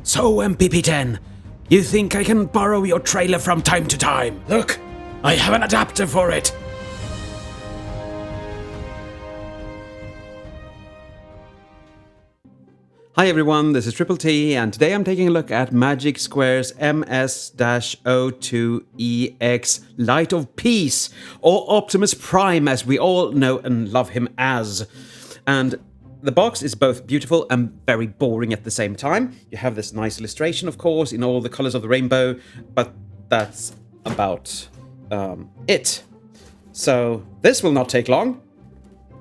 So, MPP10, you think I can borrow your trailer from time to time? Look, I have an adapter for it. Hi everyone, this is Triple T, and today I'm taking a look at Magic Square's MS-02EX Light of Peace, or Optimus Prime as we all know and love him as. And the box is both beautiful and very boring at the same time. You have this nice illustration, of course, in all the colors of the rainbow, but that's about it. So this will not take long.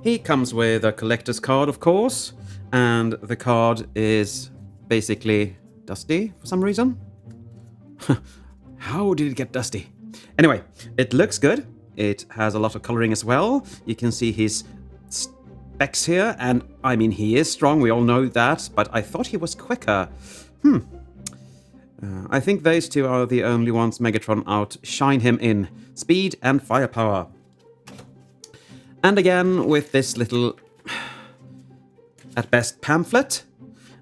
He comes with a collector's card, of course. And the card is basically dusty for some reason. How did it get dusty? Anyway, it looks good. It has a lot of coloring as well. You can see his specs here, and I mean, he is strong, we all know that, but I thought he was quicker. I think those two are the only ones Megatron outshine him in speed and firepower. And again, with this little at best pamphlet,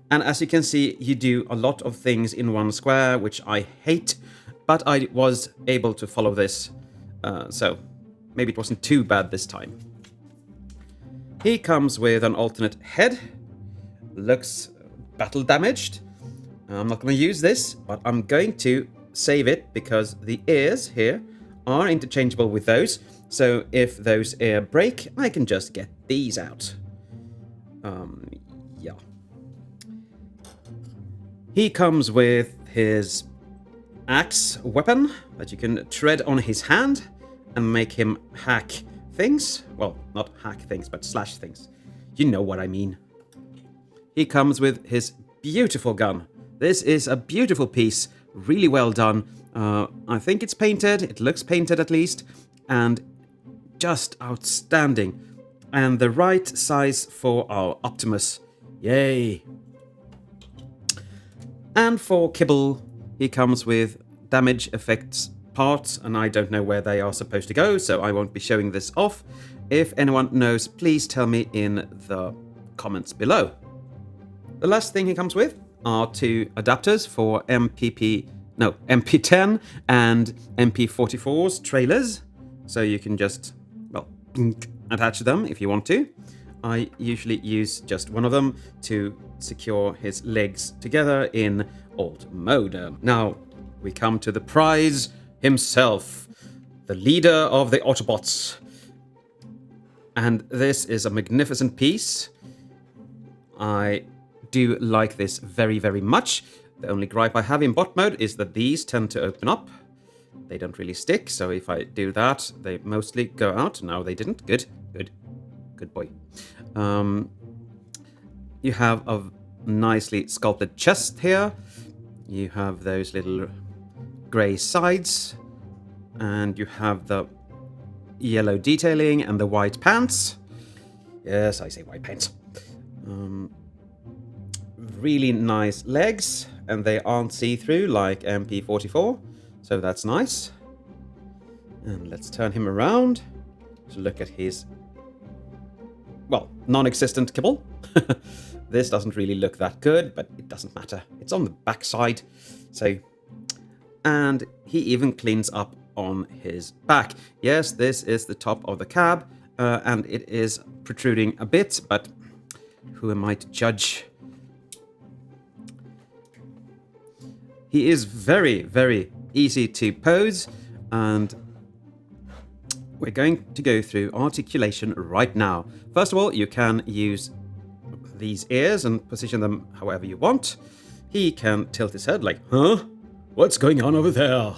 and as you can see, you do a lot of things in one square, which I hate, but I was able to follow this, so maybe it wasn't too bad this time. He comes with an alternate head, looks battle damaged. I'm not going to use this, but I'm going to save it because the ears here are interchangeable with those, so if those ears break, I can just get these out. Yeah. He comes with his axe weapon that you can tread on his hand and make him hack things. Well, not hack things, but slash things. You know what I mean. He comes with his beautiful gun. This is a beautiful piece, really well done. I think it's painted, it looks painted at least, and just outstanding. And the right size for our Optimus. Yay! And for Kibble, he comes with damage effects parts, and I don't know where they are supposed to go, so I won't be showing this off. If anyone knows, please tell me in the comments below. The last thing he comes with are two adapters for MP10 and MP44's trailers, so you can just, well, attach them if you want to. I usually use just one of them to secure his legs together in alt mode. Now we come to the prize himself, the leader of the Autobots. And this is a magnificent piece. I do like this very, very much. The only gripe I have in bot mode is that these tend to open up. They don't really stick, so if I do that, they mostly go out. No, they didn't. Good boy. You have a nicely sculpted chest here. You have those little grey sides, and you have the yellow detailing and the white pants. Yes, I say white pants. Really nice legs, and they aren't see-through like MP44, so that's nice. And let's turn him around to look at his, well, non-existent kibble. This doesn't really look that good, but it doesn't matter. It's on the back side, so... And he even cleans up on his back. Yes, this is the top of the cab, and it is protruding a bit, but who am I to judge? He is very, very easy to pose, and we're going to go through articulation right now. First of all, you can use these ears and position them however you want. He can tilt his head like, huh? What's going on over there?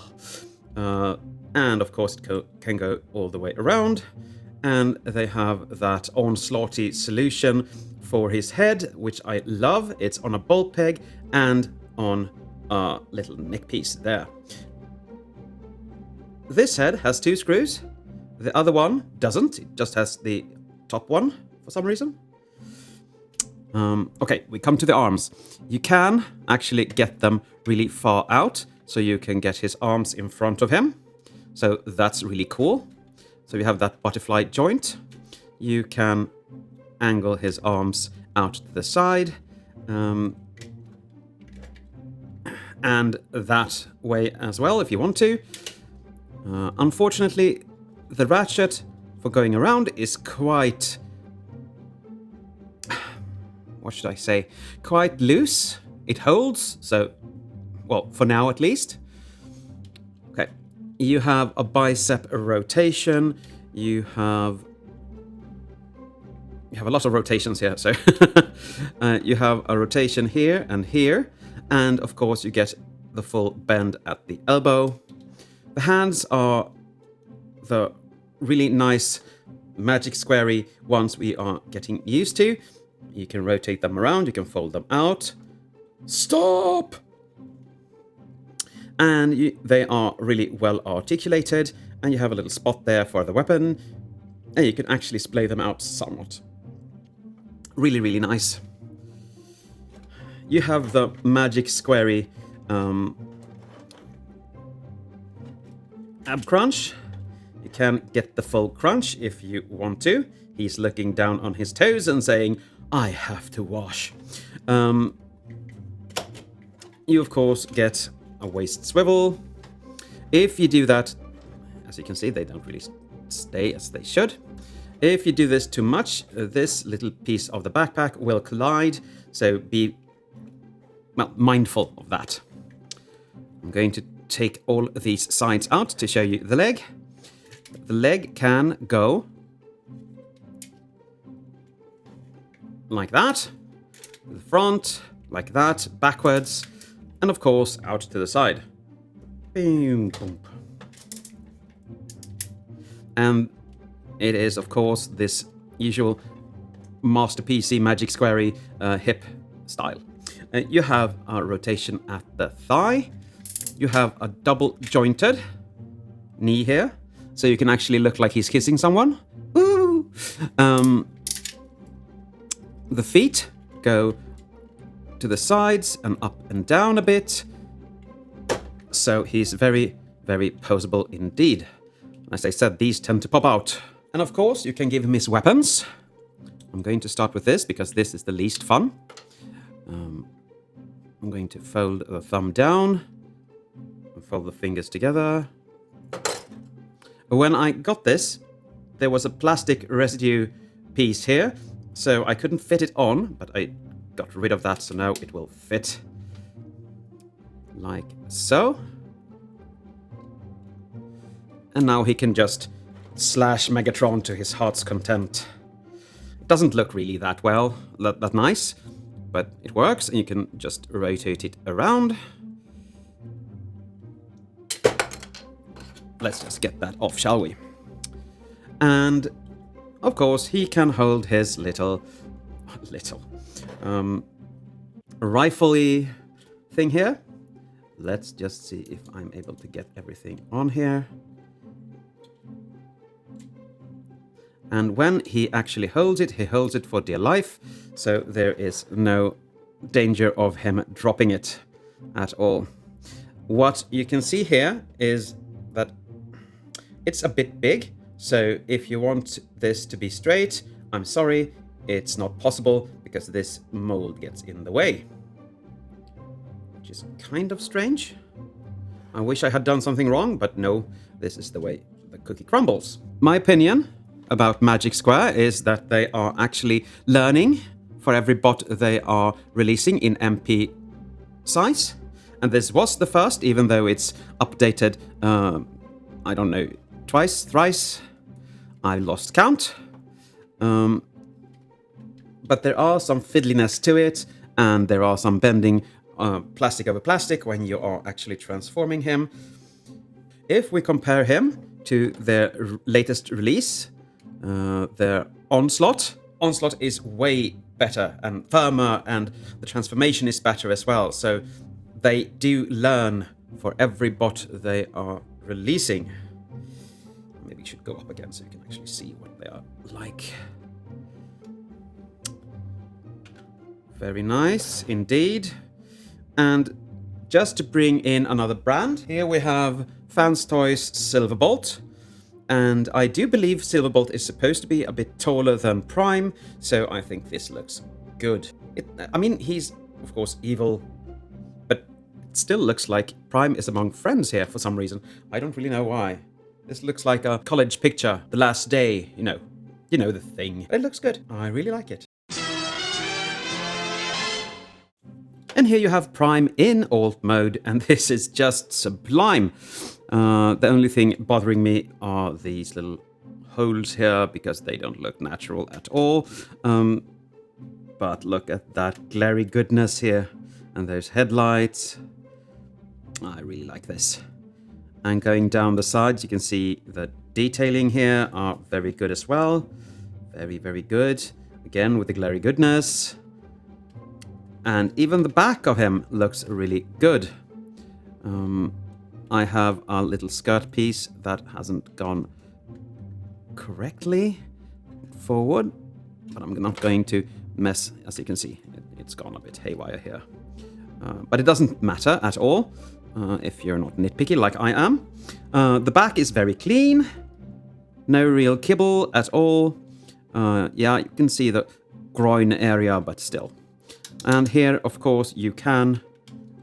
And of course it can go all the way around. And they have that onslaughty solution for his head, which I love. It's on a ball peg and on a little neck piece there. This head has two screws. The other one doesn't. It just has the top one for some reason. Okay, we come to the arms. You can actually get them really far out, so you can get his arms in front of him. So that's really cool. So we have that butterfly joint. You can angle his arms out to the side. and that way as well if you want to. Unfortunately, the ratchet for going around is quite... what should I say? Quite loose. It holds, so... well, for now at least. Okay. You have a bicep rotation. You have a lot of rotations here, so... you have a rotation here, and of course you get the full bend at the elbow. The hands are the really nice magic squarey ones we are getting used to. You can rotate them around, you can fold them out. Stop! And they are really well articulated, and you have a little spot there for the weapon, and you can actually splay them out somewhat. Really, really nice. You have the magic squarey ab crunch. You can get the full crunch if you want to. He's looking down on his toes and saying, I have to wash. You, of course, get a waist swivel. If you do that, as you can see, they don't really stay as they should. If you do this too much, this little piece of the backpack will collide, so be, well, mindful of that. I'm going to take all these sides out to show you the leg. The leg can go like that, to the front, like that, backwards, and of course out to the side. Boom, boom. And it is, of course, this usual Master PC Magic Squarey hip style. You have a rotation at the thigh. You have a double jointed knee here, so you can actually look like he's kissing someone. Woo! The feet go to the sides and up and down a bit, so he's very, very poseable indeed. As I said, these tend to pop out. And of course, you can give him his weapons. I'm going to start with this because this is the least fun. I'm going to fold the thumb down and fold the fingers together. When I got this, there was a plastic residue piece here, so I couldn't fit it on, but I got rid of that, so now it will fit like so. And now he can just slash Megatron to his heart's content. It doesn't look really that well, that nice, but it works, and you can just rotate it around. Let's just get that off, shall we? And of course, he can hold his little rifle-y thing here. Let's just see if I'm able to get everything on here. And when he actually holds it, he holds it for dear life, so there is no danger of him dropping it at all. What you can see here is that it's a bit big, so if you want this to be straight, I'm sorry, it's not possible because this mold gets in the way. Which is kind of strange. I wish I had done something wrong, but no, this is the way the cookie crumbles. My opinion about Magic Square is that they are actually learning for every bot they are releasing in MP size. And this was the first, even though it's updated, I don't know, twice, thrice. I lost count. But there are some fiddliness to it, and there are some bending plastic over plastic when you are actually transforming him. If we compare him to their latest release, their Onslaught is way better and firmer, and the transformation is better as well. So they do learn for every bot they are releasing. Maybe you should go up again so you can actually see what they are like. Very nice indeed. And just to bring in another brand, here we have Fans Toys Silverbolt. And I do believe Silverbolt is supposed to be a bit taller than Prime, so I think this looks good. I mean, he's, of course, evil, but still looks like Prime is among friends here for some reason. I don't really know why. This looks like a college picture, the last day, you know the thing. It looks good. I really like it. And here you have Prime in alt mode, and this is just sublime. The only thing bothering me are these little holes here, because they don't look natural at all. But look at that glary goodness here, and those headlights. I really like this. And going down the sides, you can see the detailing here are very good as well. Very, very good. Again, with the glary goodness. And even the back of him looks really good. I have a little skirt piece that hasn't gone correctly forward, but I'm not going to mess. As you can see, it's gone a bit haywire here. But it doesn't matter at all if you're not nitpicky like I am. The back is very clean. No real kibble at all. Yeah, you can see the groin area, but still. And here, of course, you can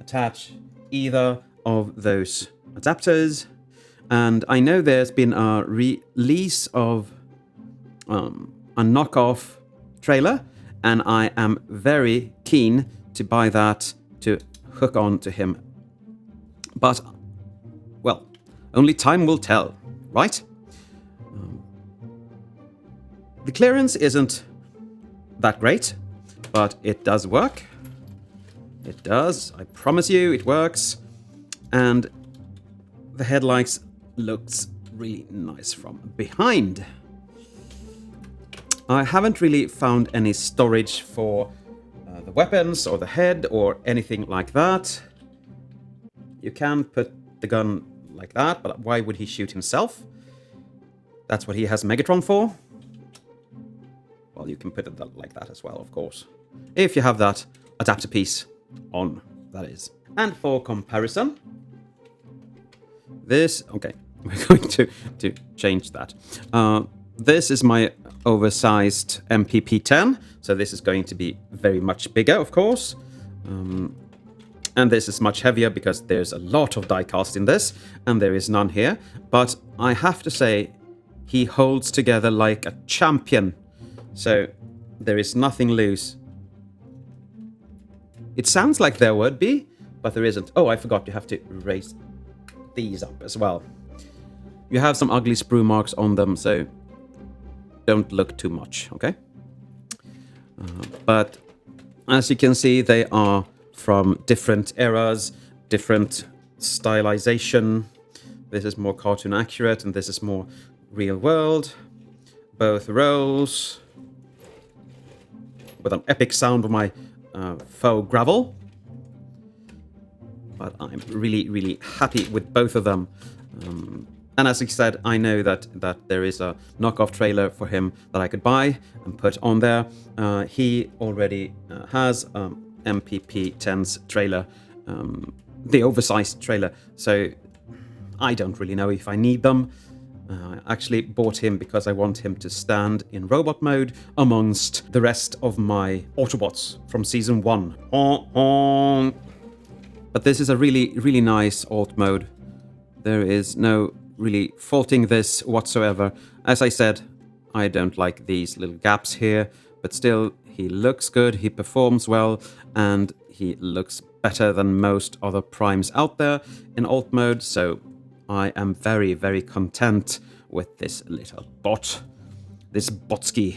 attach either of those adapters. And I know there's been a release of a knockoff trailer, and I am very keen to buy that to hook on to him. But, well, only time will tell, right? The clearance isn't that great, but it does work. It does. I promise you, it works. And the headlights looks really nice from behind. I haven't really found any storage for the weapons or the head or anything like that. You can put the gun like that, but why would he shoot himself? That's what he has Megatron for. Well, you can put it like that as well, of course. If you have that adapter piece on, that is. And for comparison, this, okay, we're going to change that. This is my oversized MPP-10, so this is going to be very much bigger, of course. And this is much heavier because there's a lot of diecast in this, and there is none here. But I have to say, he holds together like a champion. So there is nothing loose. It sounds like there would be, but there isn't. Oh, I forgot you have to raise these up as well. You have some ugly sprue marks on them, so don't look too much, okay? But as you can see, they are from different eras, different stylization. This is more cartoon accurate, and this is more real world. Both rolls with an epic sound of my faux gravel. But I'm really, really happy with both of them. And as I said, I know that there is a knockoff trailer for him that I could buy and put on there. He already has MPP-10's trailer, the oversized trailer. So I don't really know if I need them. I actually bought him because I want him to stand in robot mode amongst the rest of my Autobots from Season 1. But this is a really, really nice alt mode. There is no really faulting this whatsoever. As I said, I don't like these little gaps here, but still, he looks good, he performs well, and he looks better than most other primes out there in alt mode, so I am very, very content with this little bot. This Botski.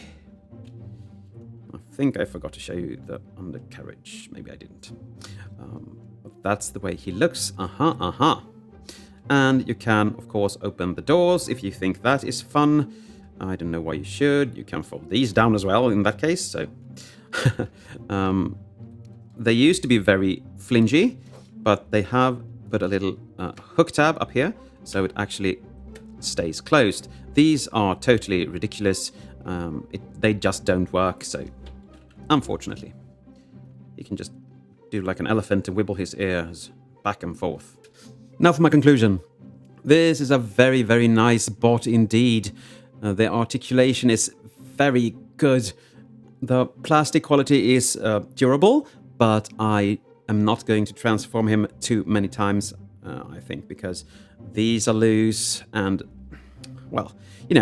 I think I forgot to show you the undercarriage. Maybe I didn't. But that's the way he looks. And you can, of course, open the doors if you think that is fun. I don't know why you should. You can fold these down as well in that case. So they used to be very flingy, but they have put a little hook tab up here, so it actually stays closed. These are totally ridiculous. They just don't work, so unfortunately. You can just do like an elephant and wibble his ears back and forth. Now for my conclusion. This is a very, very nice bot indeed. The articulation is very good. The plastic quality is durable, but I I'm not going to transform him too many times, I think, because these are loose and, well, you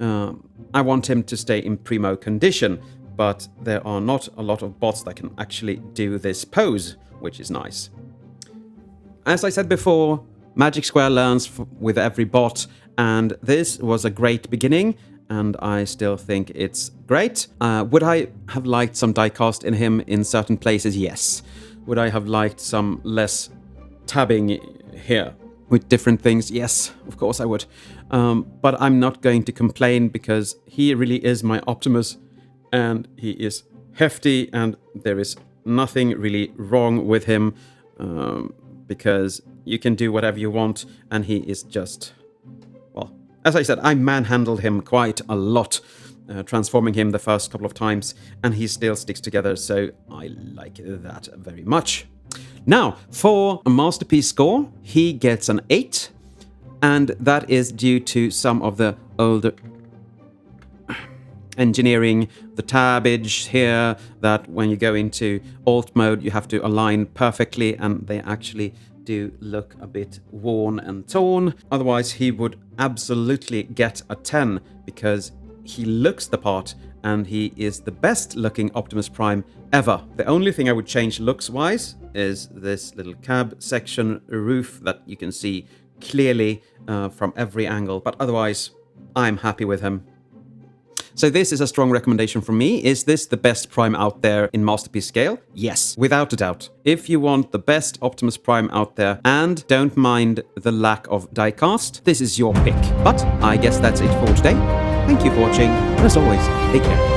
know, I want him to stay in primo condition, but there are not a lot of bots that can actually do this pose, which is nice. As I said before, Magic Square learns with every bot, and this was a great beginning, and I still think it's great. Would I have liked some diecast in him in certain places? Yes. Would I have liked some less tabbing here with different things? Yes, of course I would. But I'm not going to complain because he really is my Optimus, and he is hefty, and there is nothing really wrong with him, because you can do whatever you want, and he is just, well, as I said, I manhandled him quite a lot, transforming him the first couple of times, and he still sticks together, so I like that very much. Now, for a masterpiece score, he gets an 8, and that is due to some of the older engineering, the tabbage here, that when you go into alt mode, you have to align perfectly, and they actually do look a bit worn and torn. Otherwise, he would absolutely get a 10 because he looks the part and he is the best looking Optimus Prime ever. The only thing I would change looks wise is this little cab section roof that you can see clearly from every angle, but otherwise I'm happy with him. So this is a strong recommendation from me. Is this the best Prime out there in Masterpiece scale? Yes, without a doubt. If you want the best Optimus Prime out there and don't mind the lack of diecast, this is your pick. But I guess that's it for today. Thank you for watching, and as always, take care.